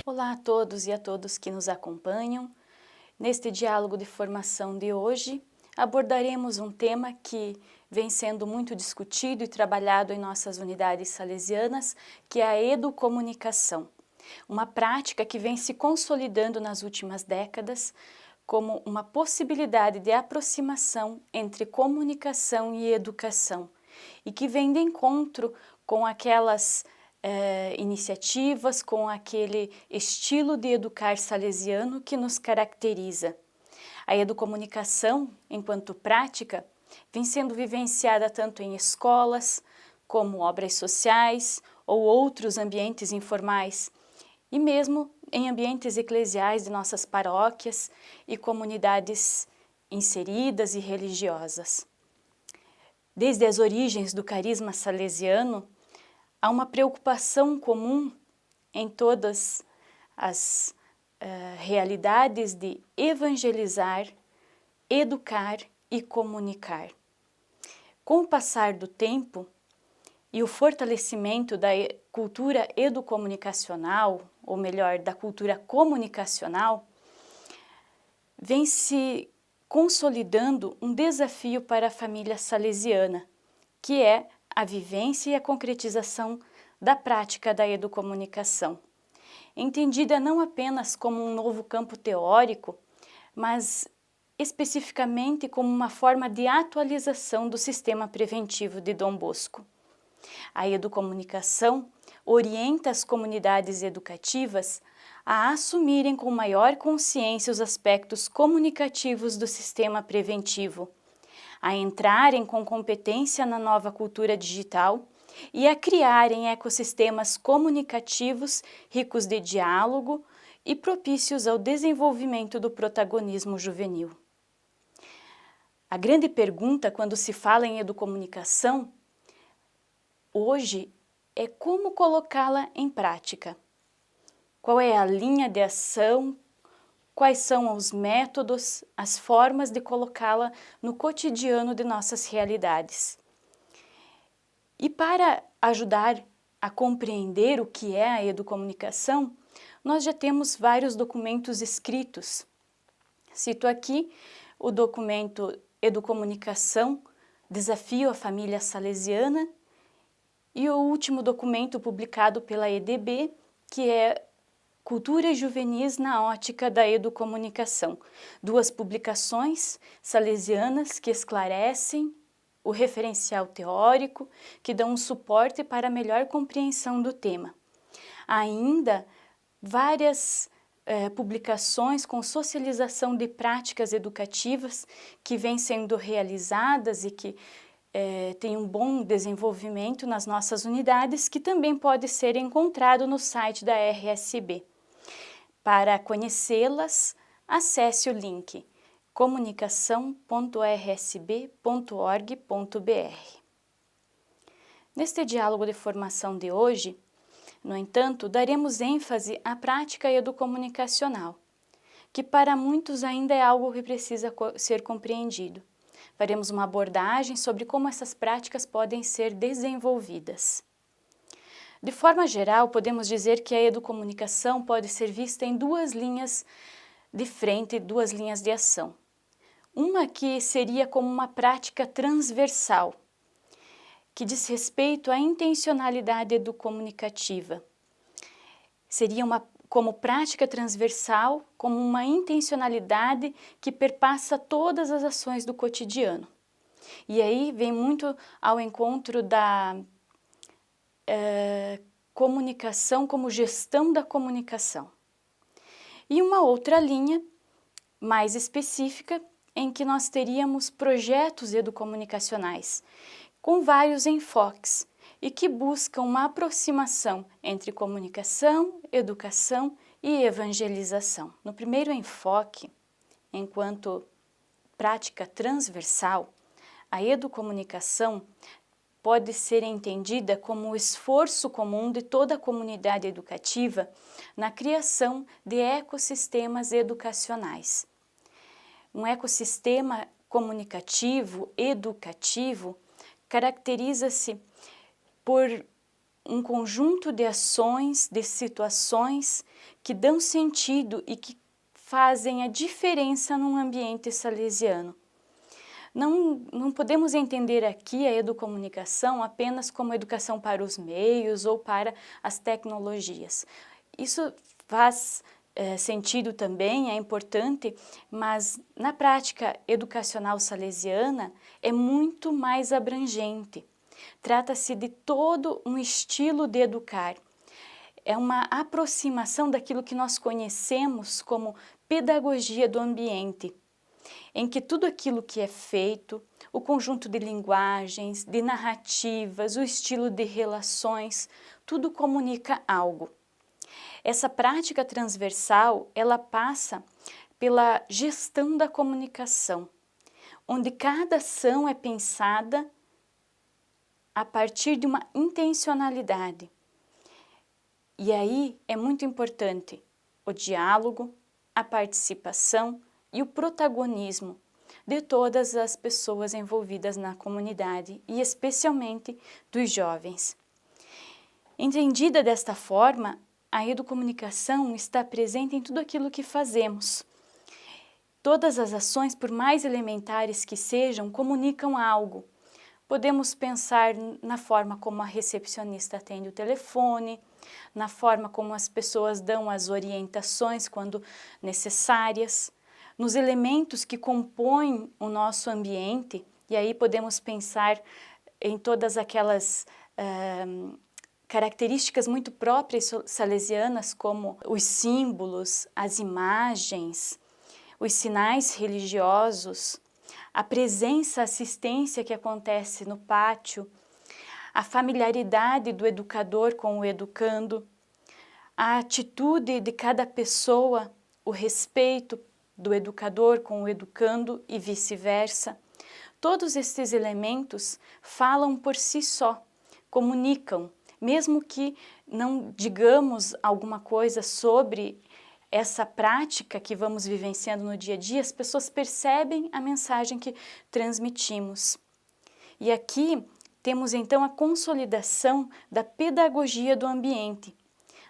Olá a todos e a todos que nos acompanham. Neste diálogo de formação de hoje, abordaremos um tema que vem sendo muito discutido e trabalhado em nossas unidades salesianas, que é a educomunicação. Uma prática que vem se consolidando nas últimas décadas como uma possibilidade de aproximação entre comunicação e educação, e que vem de encontro com aquelas iniciativas, com aquele estilo de educar salesiano que nos caracteriza. A educomunicação, enquanto prática, vem sendo vivenciada tanto em escolas, como obras sociais ou outros ambientes informais, e mesmo em ambientes eclesiais de nossas paróquias e comunidades inseridas e religiosas. Desde as origens do carisma salesiano, há uma preocupação comum em todas as realidades de evangelizar, educar e comunicar. Com o passar do tempo e o fortalecimento da cultura educomunicacional, ou melhor, da cultura comunicacional, vem se consolidando um desafio para a família salesiana, que é a vivência e a concretização da prática da educomunicação, entendida não apenas como um novo campo teórico, mas especificamente como uma forma de atualização do sistema preventivo de Dom Bosco. A educomunicação orienta as comunidades educativas a assumirem com maior consciência os aspectos comunicativos do sistema preventivo, a entrarem com competência na nova cultura digital e a criarem ecossistemas comunicativos ricos de diálogo e propícios ao desenvolvimento do protagonismo juvenil. A grande pergunta quando se fala em educomunicação hoje é como colocá-la em prática. Qual é a linha de ação? Quais são os métodos, as formas de colocá-la no cotidiano de nossas realidades? E para ajudar a compreender o que é a educomunicação, nós já temos vários documentos escritos. Cito aqui o documento Educomunicação, Desafio à Família Salesiana, e o último documento publicado pela EDB, que é Cultura Juvenis na Ótica da Educomunicação. Duas publicações salesianas que esclarecem o referencial teórico, que dão um suporte para a melhor compreensão do tema. Há ainda várias publicações com socialização de práticas educativas que vêm sendo realizadas e que tem um bom desenvolvimento nas nossas unidades, que também pode ser encontrado no site da RSB. Para conhecê-las, acesse o link comunicação.rsb.org.br. Neste diálogo de formação de hoje, no entanto, daremos ênfase à prática educomunicacional, que para muitos ainda é algo que precisa ser compreendido. Faremos uma abordagem sobre como essas práticas podem ser desenvolvidas. De forma geral, podemos dizer que a educomunicação pode ser vista em duas linhas de frente, duas linhas de ação. Uma que seria como uma prática transversal, que diz respeito à intencionalidade educomunicativa. Seria como prática transversal, como uma intencionalidade que perpassa todas as ações do cotidiano. E aí vem muito ao encontro da comunicação como gestão da comunicação. E uma outra linha mais específica em que nós teríamos projetos educomunicacionais com vários enfoques e que buscam uma aproximação entre comunicação, educação e evangelização. No primeiro enfoque, enquanto prática transversal, a educomunicação pode ser entendida como o esforço comum de toda a comunidade educativa na criação de ecossistemas educacionais. Um ecossistema comunicativo, educativo, caracteriza-se por um conjunto de ações, de situações que dão sentido e que fazem a diferença num ambiente salesiano. Não podemos entender aqui a educomunicação apenas como educação para os meios ou para as tecnologias. Isso faz sentido também, é importante, mas na prática educacional salesiana é muito mais abrangente. Trata-se de todo um estilo de educar. É uma aproximação daquilo que nós conhecemos como pedagogia do ambiente, em que tudo aquilo que é feito, o conjunto de linguagens, de narrativas, o estilo de relações, tudo comunica algo. Essa prática transversal, ela passa pela gestão da comunicação, onde cada ação é pensada a partir de uma intencionalidade. E aí é muito importante o diálogo, a participação e o protagonismo de todas as pessoas envolvidas na comunidade e especialmente dos jovens. Entendida desta forma, a educomunicação está presente em tudo aquilo que fazemos. Todas as ações, por mais elementares que sejam, comunicam algo. Podemos pensar na forma como a recepcionista atende o telefone, na forma como as pessoas dão as orientações quando necessárias, nos elementos que compõem o nosso ambiente, e aí podemos pensar em todas aquelas características muito próprias salesianas, como os símbolos, as imagens, os sinais religiosos, a presença, a assistência que acontece no pátio, a familiaridade do educador com o educando, a atitude de cada pessoa, o respeito do educador com o educando e vice-versa. Todos estes elementos falam por si só, comunicam, mesmo que não digamos alguma coisa sobre essa prática que vamos vivenciando no dia a dia, as pessoas percebem a mensagem que transmitimos. E aqui temos então a consolidação da pedagogia do ambiente,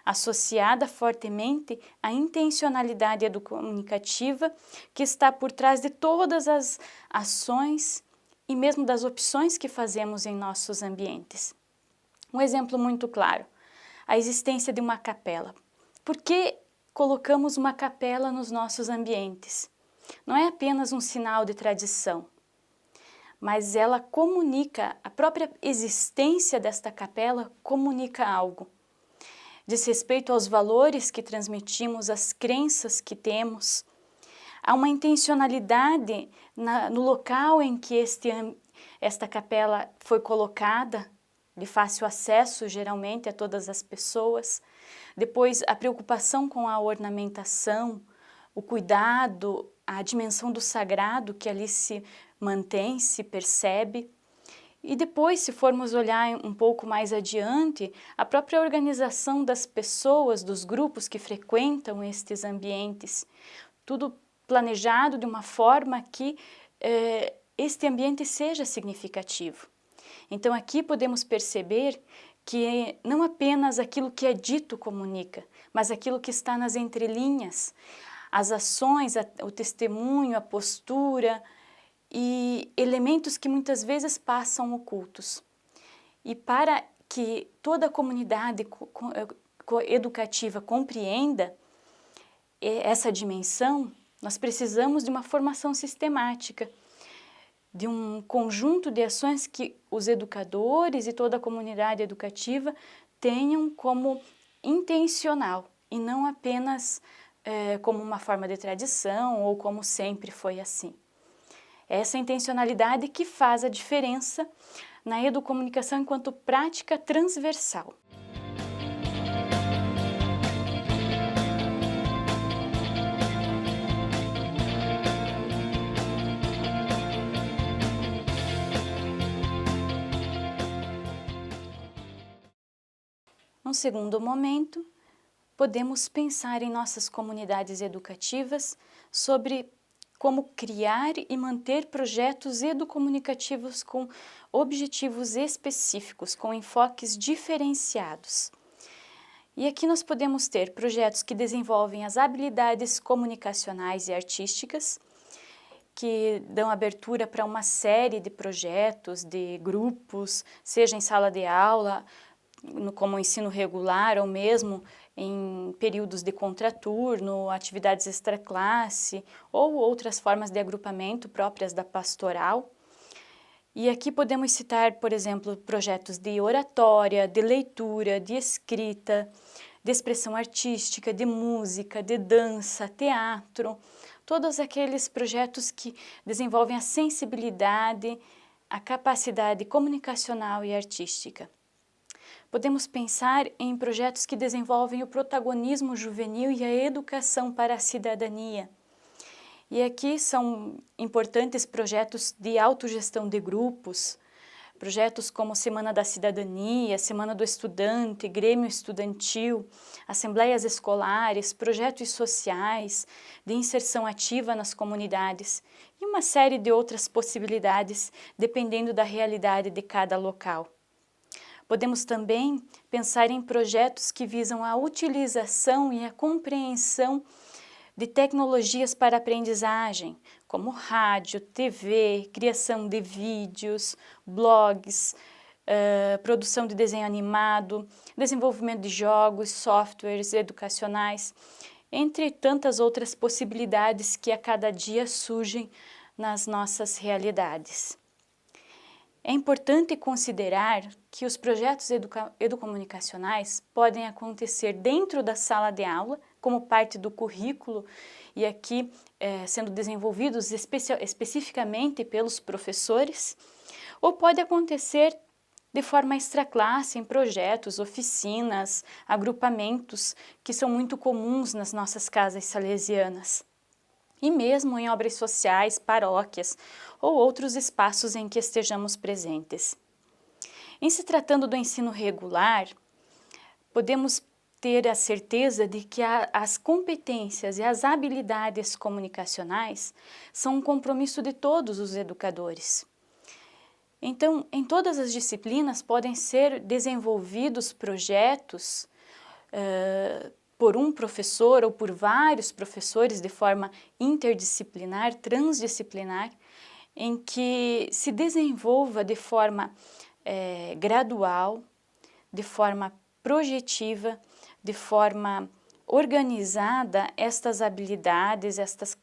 associada fortemente à intencionalidade educomunicativa que está por trás de todas as ações e mesmo das opções que fazemos em nossos ambientes. Um exemplo muito claro, a existência de uma capela. Por que colocamos uma capela nos nossos ambientes? Não é apenas um sinal de tradição, mas ela comunica, a própria existência desta capela comunica algo. Diz respeito aos valores que transmitimos, às crenças que temos. Há uma intencionalidade no local em que esta capela foi colocada, de fácil acesso, geralmente, a todas as pessoas. Depois, a preocupação com a ornamentação, o cuidado, a dimensão do sagrado que ali se mantém, se percebe. E depois, se formos olhar um pouco mais adiante, a própria organização das pessoas, dos grupos que frequentam estes ambientes, tudo planejado de uma forma que este ambiente seja significativo. Então aqui podemos perceber que não apenas aquilo que é dito comunica, mas aquilo que está nas entrelinhas, as ações, o testemunho, a postura e elementos que muitas vezes passam ocultos. E para que toda a comunidade educativa compreenda essa dimensão, nós precisamos de uma formação sistemática, de um conjunto de ações que os educadores e toda a comunidade educativa tenham como intencional e não apenas como uma forma de tradição ou como sempre foi assim. Essa intencionalidade que faz a diferença na educomunicação enquanto prática transversal. Num segundo momento, podemos pensar em nossas comunidades educativas sobre como criar e manter projetos educomunicativos com objetivos específicos, com enfoques diferenciados. E aqui nós podemos ter projetos que desenvolvem as habilidades comunicacionais e artísticas, que dão abertura para uma série de projetos, de grupos, seja em sala de aula, como ensino regular ou mesmo em períodos de contraturno, atividades extraclasse ou outras formas de agrupamento próprias da pastoral. E aqui podemos citar, por exemplo, projetos de oratória, de leitura, de escrita, de expressão artística, de música, de dança, teatro, todos aqueles projetos que desenvolvem a sensibilidade, a capacidade comunicacional e artística. Podemos pensar em projetos que desenvolvem o protagonismo juvenil e a educação para a cidadania. E aqui são importantes projetos de autogestão de grupos, projetos como Semana da Cidadania, Semana do Estudante, Grêmio Estudantil, assembleias escolares, projetos sociais, de inserção ativa nas comunidades e uma série de outras possibilidades, dependendo da realidade de cada local. Podemos também pensar em projetos que visam a utilização e a compreensão de tecnologias para aprendizagem, como rádio, TV, criação de vídeos, blogs, produção de desenho animado, desenvolvimento de jogos, softwares educacionais, entre tantas outras possibilidades que a cada dia surgem nas nossas realidades. É importante considerar que os projetos educomunicacionais podem acontecer dentro da sala de aula, como parte do currículo, e aqui sendo desenvolvidos especificamente pelos professores, ou pode acontecer de forma extraclasse em projetos, oficinas, agrupamentos, que são muito comuns nas nossas casas salesianas. E mesmo em obras sociais, paróquias ou outros espaços em que estejamos presentes. Em se tratando do ensino regular, podemos ter a certeza de que as competências e as habilidades comunicacionais são um compromisso de todos os educadores. Então, em todas as disciplinas podem ser desenvolvidos projetos por um professor ou por vários professores de forma interdisciplinar, transdisciplinar, em que se desenvolva de forma gradual, de forma projetiva, de forma organizada estas habilidades, estas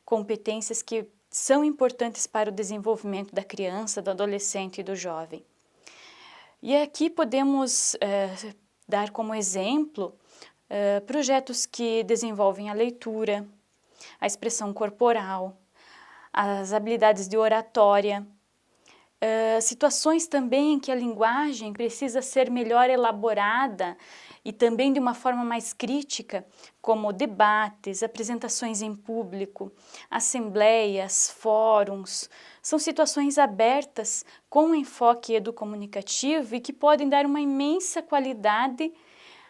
competências que são importantes para o desenvolvimento da criança, do adolescente e do jovem. E aqui podemos dar como exemplo projetos que desenvolvem a leitura, a expressão corporal, as habilidades de oratória, situações também em que a linguagem precisa ser melhor elaborada e também de uma forma mais crítica, como debates, apresentações em público, assembleias, fóruns. São situações abertas com enfoque educomunicativo e que podem dar uma imensa qualidade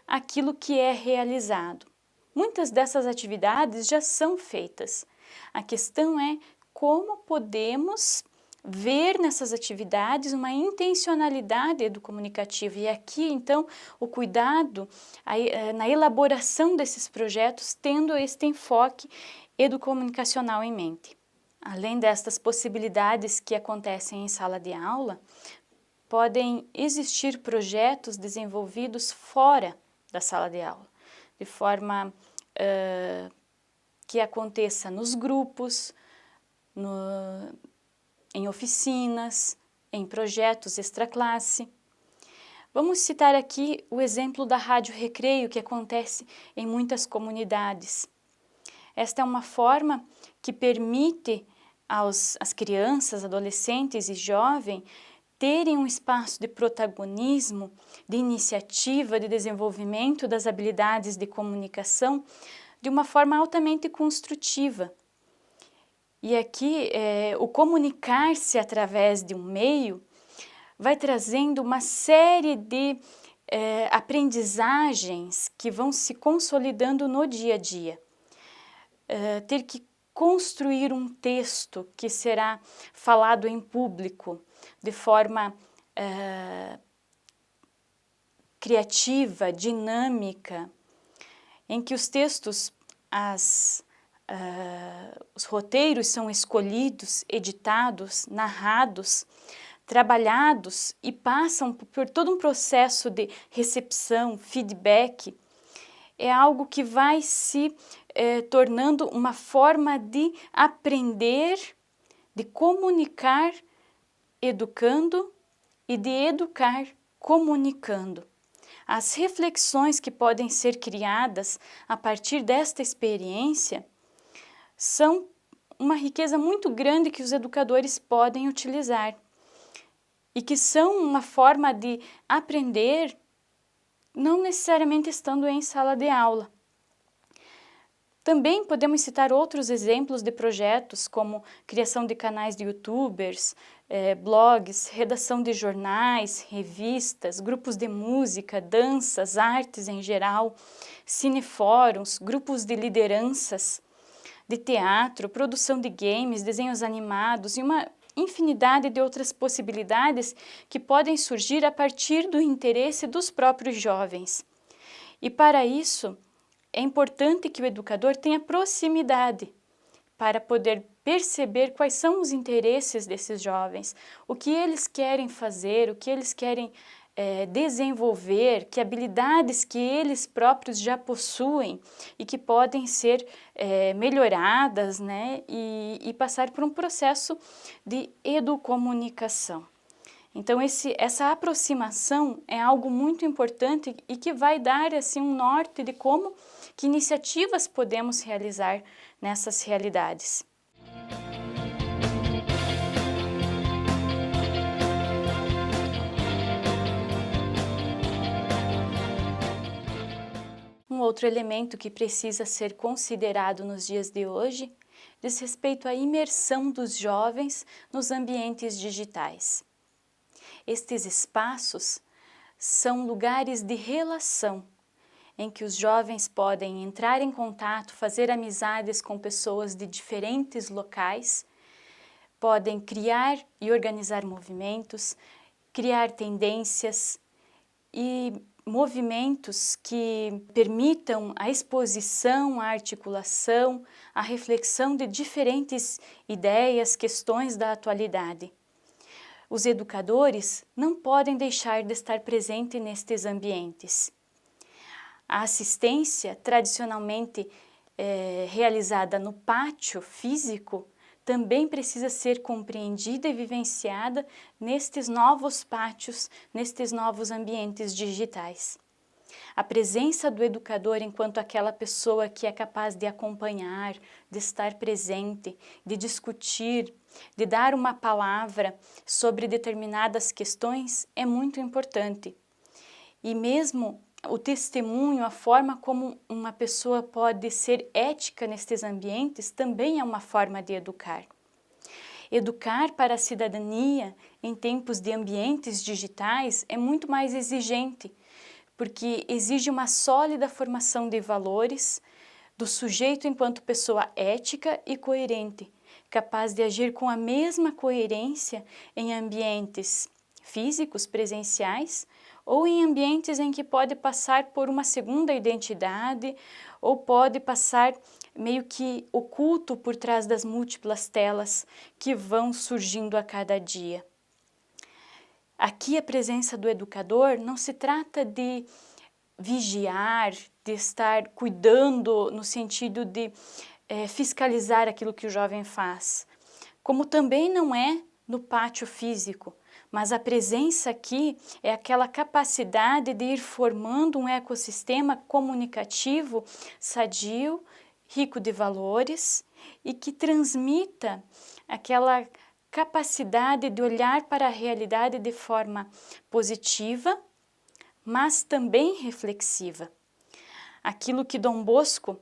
àquilo que é realizado. Muitas dessas atividades já são feitas. A questão é como podemos ver nessas atividades uma intencionalidade educomunicativa. E aqui, então, o cuidado na elaboração desses projetos, tendo este enfoque educomunicacional em mente. Além destas possibilidades que acontecem em sala de aula, podem existir projetos desenvolvidos fora da sala de aula, de forma que aconteça nos grupos, em oficinas, em projetos extraclasse. Vamos citar aqui o exemplo da Rádio Recreio, que acontece em muitas comunidades. Esta é uma forma que permite às crianças, adolescentes e jovens terem um espaço de protagonismo, de iniciativa, de desenvolvimento das habilidades de comunicação de uma forma altamente construtiva. E aqui o comunicar-se através de um meio vai trazendo uma série de aprendizagens que vão se consolidando no dia a dia. Ter que construir um texto que será falado em público de forma criativa, dinâmica, em que os textos, os roteiros são escolhidos, editados, narrados, trabalhados e passam por todo um processo de recepção, feedback, é algo que vai se tornando uma forma de aprender, de comunicar educando e de educar comunicando. As reflexões que podem ser criadas a partir desta experiência são uma riqueza muito grande que os educadores podem utilizar e que são uma forma de aprender não necessariamente estando em sala de aula. Também podemos citar outros exemplos de projetos como criação de canais de youtubers, blogs, redação de jornais, revistas, grupos de música, danças, artes em geral, cinefóruns, grupos de lideranças, de teatro, produção de games, desenhos animados e uma infinidade de outras possibilidades que podem surgir a partir do interesse dos próprios jovens. E para isso, é importante que o educador tenha proximidade para poder perceber quais são os interesses desses jovens, o que eles querem fazer, o que eles querem desenvolver, que habilidades que eles próprios já possuem e que podem ser melhoradas, né, e passar por um processo de educomunicação. Então, essa aproximação é algo muito importante e que vai dar assim, um norte de que iniciativas podemos realizar nessas realidades. Um outro elemento que precisa ser considerado nos dias de hoje diz respeito à imersão dos jovens nos ambientes digitais. Estes espaços são lugares de relação, em que os jovens podem entrar em contato, fazer amizades com pessoas de diferentes locais, podem criar e organizar movimentos, criar tendências e movimentos que permitam a exposição, a articulação, a reflexão de diferentes ideias, questões da atualidade. Os educadores não podem deixar de estar presente nestes ambientes. A assistência, tradicionalmente realizada no pátio físico, também precisa ser compreendida e vivenciada nestes novos pátios, nestes novos ambientes digitais. A presença do educador enquanto aquela pessoa que é capaz de acompanhar, de estar presente, de discutir, de dar uma palavra sobre determinadas questões é muito importante. E mesmo o testemunho, a forma como uma pessoa pode ser ética nestes ambientes também é uma forma de educar. Educar para a cidadania em tempos de ambientes digitais é muito mais exigente, porque exige uma sólida formação de valores do sujeito enquanto pessoa ética e coerente, capaz de agir com a mesma coerência em ambientes físicos, presenciais, ou em ambientes em que pode passar por uma segunda identidade ou pode passar meio que oculto por trás das múltiplas telas que vão surgindo a cada dia. Aqui a presença do educador não se trata de vigiar, de estar cuidando no sentido de fiscalizar aquilo que o jovem faz, como também não é no pátio físico, mas a presença aqui é aquela capacidade de ir formando um ecossistema comunicativo sadio, rico de valores e que transmita aquela capacidade de olhar para a realidade de forma positiva, mas também reflexiva. Aquilo que Dom Bosco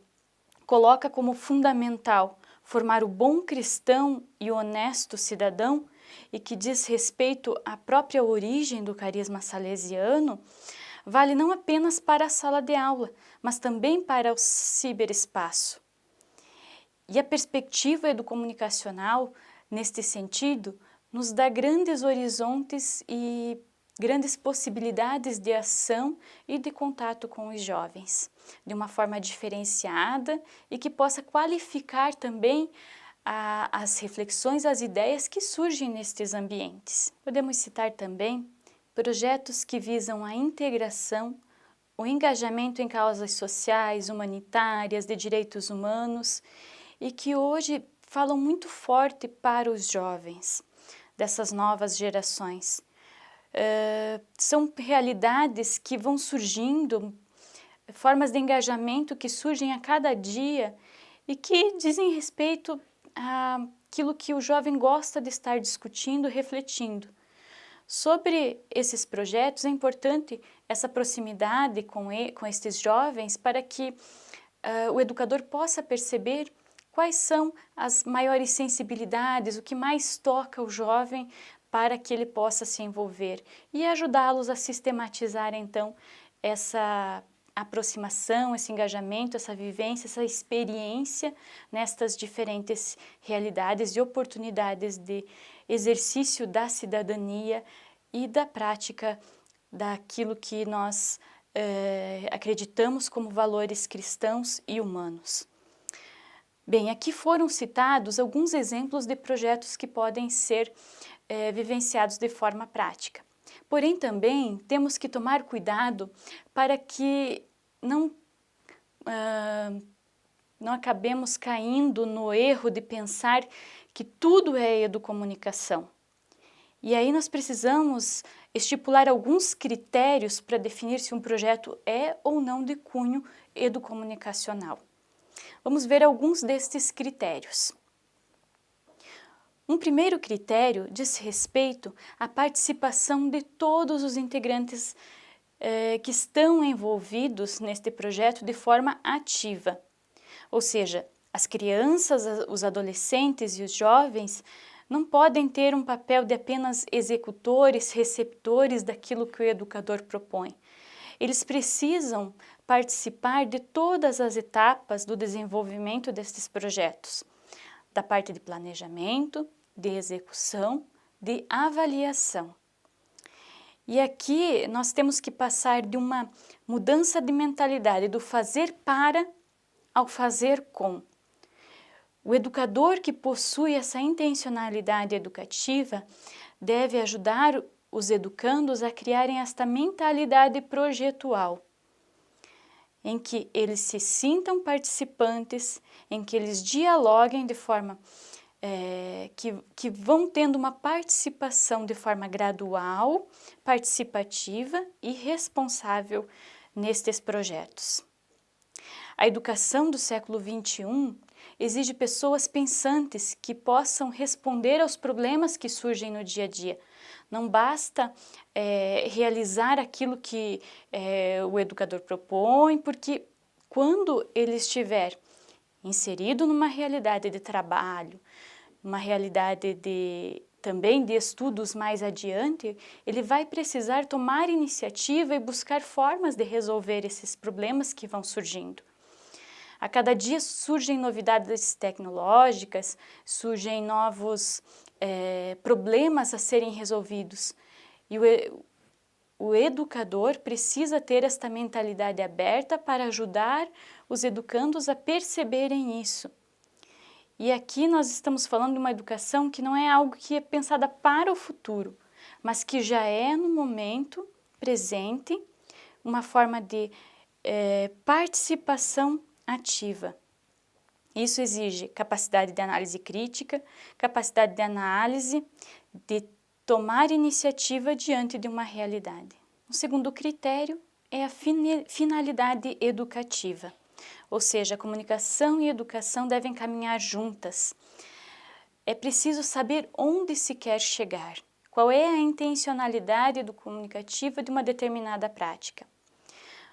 coloca como fundamental formar o bom cristão e honesto cidadão e que diz respeito à própria origem do carisma salesiano, vale não apenas para a sala de aula, mas também para o ciberespaço. E a perspectiva educomunicacional, neste sentido, nos dá grandes horizontes e grandes possibilidades de ação e de contato com os jovens, de uma forma diferenciada e que possa qualificar também as reflexões, as ideias que surgem nestes ambientes. Podemos citar também projetos que visam a integração, o engajamento em causas sociais, humanitárias, de direitos humanos e que hoje falam muito forte para os jovens dessas novas gerações. São realidades que vão surgindo, formas de engajamento que surgem a cada dia e que dizem respeito àquilo que o jovem gosta de estar discutindo, refletindo. Sobre esses projetos, é importante essa proximidade com estes jovens para que o educador possa perceber quais são as maiores sensibilidades, o que mais toca o jovem para que ele possa se envolver e ajudá-los a sistematizar então essa aproximação, esse engajamento, essa vivência, essa experiência nestas diferentes realidades e oportunidades de exercício da cidadania e da prática daquilo que nós acreditamos como valores cristãos e humanos. Bem, aqui foram citados alguns exemplos de projetos que podem ser vivenciados de forma prática. Porém, também temos que tomar cuidado para que não acabemos caindo no erro de pensar que tudo é educomunicação. E aí nós precisamos estipular alguns critérios para definir se um projeto é ou não de cunho educomunicacional. Vamos ver alguns destes critérios. Um primeiro critério diz respeito à participação de todos os integrantes que estão envolvidos neste projeto de forma ativa. Ou seja, as crianças, os adolescentes e os jovens não podem ter um papel de apenas executores, receptores daquilo que o educador propõe. Eles precisam participar de todas as etapas do desenvolvimento destes projetos, da parte de planejamento, de execução, de avaliação. E aqui nós temos que passar de uma mudança de mentalidade do fazer para ao fazer com. O educador que possui essa intencionalidade educativa deve ajudar os educandos a criarem esta mentalidade projetual, em que eles se sintam participantes, em que eles dialoguem de forma que vão tendo uma participação de forma gradual, participativa e responsável nestes projetos. A educação do século XXI exige pessoas pensantes que possam responder aos problemas que surgem no dia a dia. Não basta realizar aquilo que o educador propõe, porque quando ele estiver inserido numa realidade de trabalho, uma realidade também de estudos mais adiante, ele vai precisar tomar iniciativa e buscar formas de resolver esses problemas que vão surgindo. A cada dia surgem novidades tecnológicas, surgem novos problemas a serem resolvidos. E o educador precisa ter esta mentalidade aberta para ajudar os educandos a perceberem isso. E aqui nós estamos falando de uma educação que não é algo que é pensada para o futuro, mas que já é no momento presente uma forma de participação ativa. Isso exige capacidade de análise crítica, capacidade de análise, de tomar iniciativa diante de uma realidade. O segundo critério é a finalidade educativa, ou seja, a comunicação e a educação devem caminhar juntas. É preciso saber onde se quer chegar, qual é a intencionalidade comunicativa de uma determinada prática.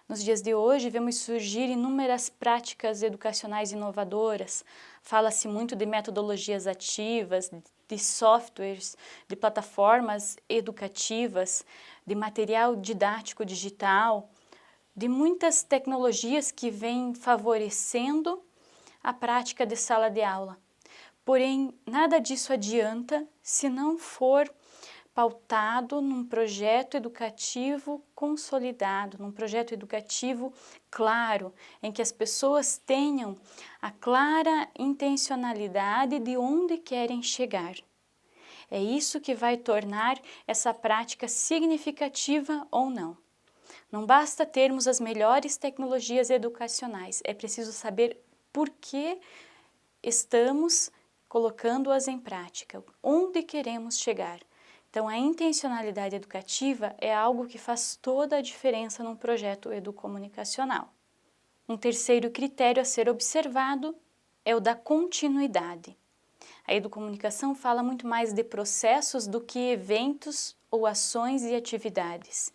Nos dias de hoje, vemos surgir inúmeras práticas educacionais inovadoras. Fala-se muito de metodologias ativas, de softwares, de plataformas educativas, de material didático digital, de muitas tecnologias que vêm favorecendo a prática de sala de aula. Porém, nada disso adianta se não for pautado num projeto educativo consolidado, num projeto educativo claro, em que as pessoas tenham a clara intencionalidade de onde querem chegar. É isso que vai tornar essa prática significativa ou não. Não basta termos as melhores tecnologias educacionais, é preciso saber por que estamos colocando-as em prática, onde queremos chegar. Então, a intencionalidade educativa é algo que faz toda a diferença num projeto educomunicacional. Um terceiro critério a ser observado é o da continuidade. A educomunicação fala muito mais de processos do que eventos ou ações e atividades.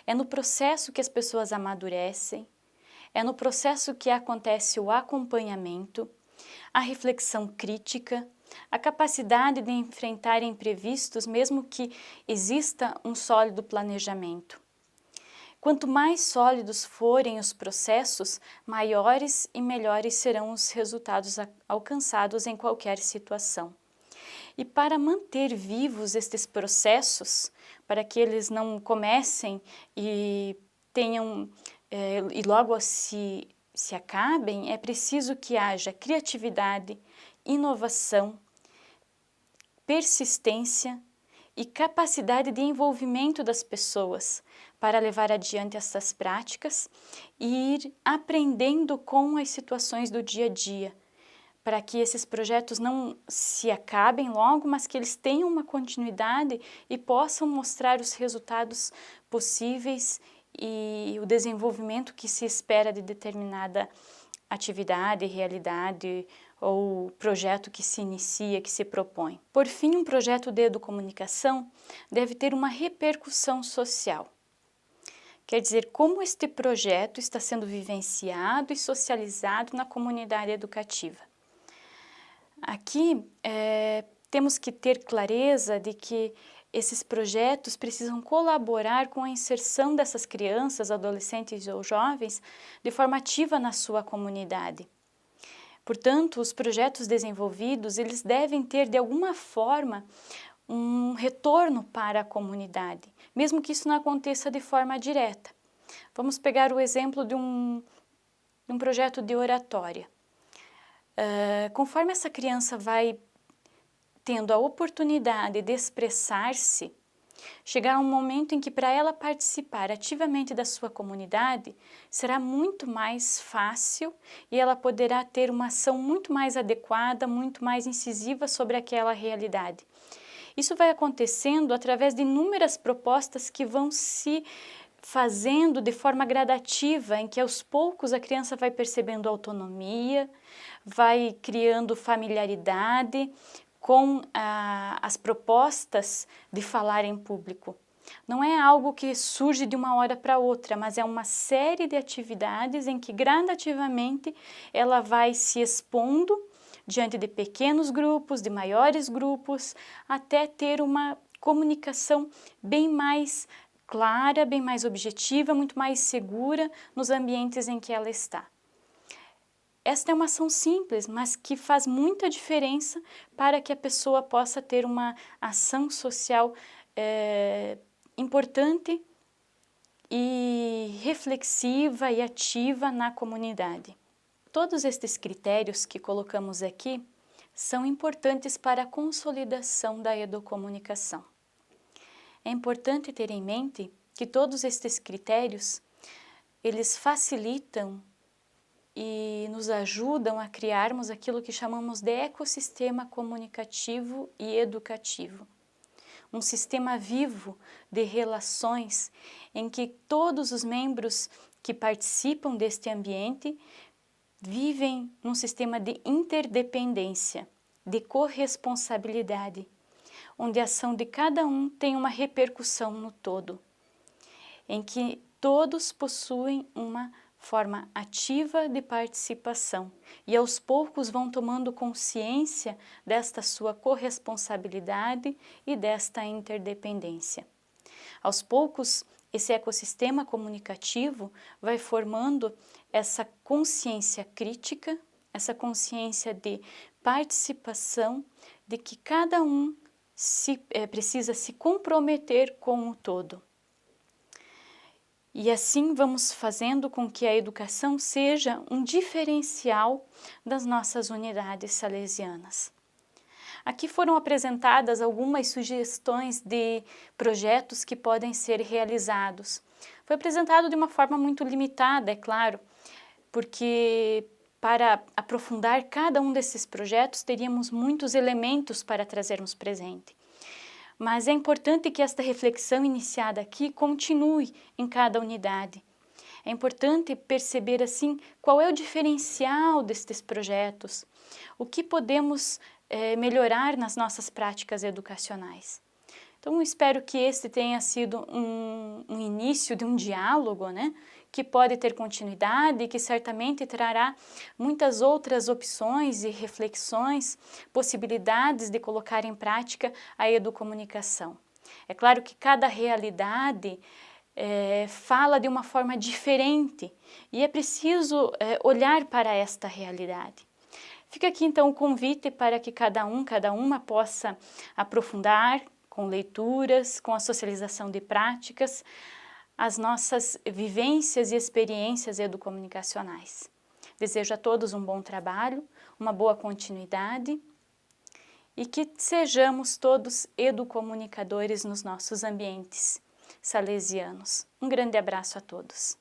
É no processo que as pessoas amadurecem, é no processo que acontece o acompanhamento, a reflexão crítica, a capacidade de enfrentar imprevistos, mesmo que exista um sólido planejamento. Quanto mais sólidos forem os processos, maiores e melhores serão os resultados alcançados em qualquer situação. E para manter vivos estes processos, para que eles não comecem e tenham e logo se acabem, é preciso que haja criatividade, inovação, persistência e capacidade de envolvimento das pessoas para levar adiante essas práticas e ir aprendendo com as situações do dia a dia, para que esses projetos não se acabem logo, mas que eles tenham uma continuidade e possam mostrar os resultados possíveis e o desenvolvimento que se espera de determinada atividade, realidade ou projeto que se inicia, que se propõe. Por fim, um projeto de educomunicação deve ter uma repercussão social. Quer dizer, como este projeto está sendo vivenciado e socializado na comunidade educativa. Aqui temos que ter clareza de que esses projetos precisam colaborar com a inserção dessas crianças, adolescentes ou jovens de forma ativa na sua comunidade. Portanto, os projetos desenvolvidos, eles devem ter de alguma forma um retorno para a comunidade, mesmo que isso não aconteça de forma direta. Vamos pegar o exemplo de um projeto de oratória. Conforme essa criança vai tendo a oportunidade de expressar-se, chegará um momento em que para ela participar ativamente da sua comunidade será muito mais fácil e ela poderá ter uma ação muito mais adequada, muito mais incisiva sobre aquela realidade. Isso vai acontecendo através de inúmeras propostas que vão se fazendo de forma gradativa, em que aos poucos a criança vai percebendo autonomia, vai criando familiaridade com as propostas de falar em público. Não é algo que surge de uma hora para outra, mas é uma série de atividades em que gradativamente ela vai se expondo diante de pequenos grupos, de maiores grupos, até ter uma comunicação bem mais clara, bem mais objetiva, muito mais segura nos ambientes em que ela está. Esta é uma ação simples, mas que faz muita diferença para que a pessoa possa ter uma ação social importante e reflexiva e ativa na comunidade. Todos estes critérios que colocamos aqui são importantes para a consolidação da educomunicação. É importante ter em mente que todos estes critérios, eles facilitam e nos ajudam a criarmos aquilo que chamamos de ecossistema comunicativo e educativo. Um sistema vivo de relações em que todos os membros que participam deste ambiente vivem num sistema de interdependência, de corresponsabilidade, onde a ação de cada um tem uma repercussão no todo, em que todos possuem uma forma ativa de participação e aos poucos vão tomando consciência desta sua corresponsabilidade e desta interdependência. Aos poucos, esse ecossistema comunicativo vai formando essa consciência crítica essa consciência de participação, de que cada um precisa se comprometer com o todo. E assim vamos fazendo com que a educação seja um diferencial das nossas unidades salesianas. Aqui foram apresentadas algumas sugestões de projetos que podem ser realizados. Foi apresentado de uma forma muito limitada, é claro, porque para aprofundar cada um desses projetos teríamos muitos elementos para trazermos presente. Mas é importante que esta reflexão iniciada aqui continue em cada unidade. É importante perceber assim qual é o diferencial destes projetos, o que podemos melhorar nas nossas práticas educacionais. Então, espero que este tenha sido um início de um diálogo, né, que pode ter continuidade e que certamente trará muitas outras opções e reflexões, possibilidades de colocar em prática a educomunicação. É claro que cada realidade fala de uma forma diferente e é preciso olhar para esta realidade. Fica aqui então o convite para que cada um, cada uma possa aprofundar com leituras, com a socialização de práticas, as nossas vivências e experiências educomunicacionais. Desejo a todos um bom trabalho, uma boa continuidade e que sejamos todos educomunicadores nos nossos ambientes salesianos. Um grande abraço a todos.